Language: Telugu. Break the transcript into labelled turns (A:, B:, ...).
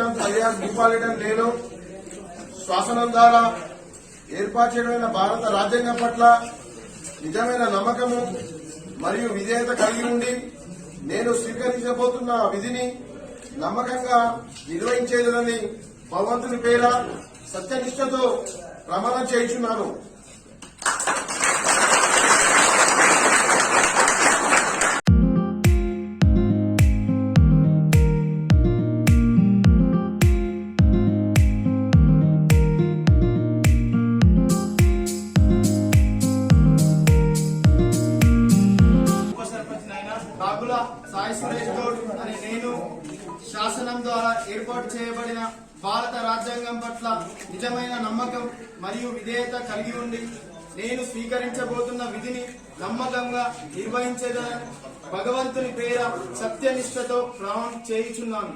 A: ప్రశాంత్ అలియాస్ భూపాలిటన్ నేను శాసనం ద్వారా ఏర్పాటు చేయడమైన భారత రాజ్యాంగం పట్ల నిజమైన నమ్మకము మరియు విధేయత కలిగి ఉండి నేను స్వీకరించబోతున్న విధిని నమ్మకంగా నిర్వహించేదని భగవంతుని పేర సత్యనిష్టతో ప్రమాణం చేయుచున్నాను. బాగుల సాయి సురేష్ గౌడ్ అనే నేను శాసనం ద్వారా ఏర్పాటు చేయబడిన భారత రాజ్యాంగం పట్ల నిజమైన నమ్మకం మరియు విధేయత కలిగి ఉండి నేను స్వీకరించబోతున్న విధిని నమ్మకంగా నిర్వహించేదని భగవంతుని పేర సత్యనిష్టతో ప్రమాణం చేయుచున్నాను.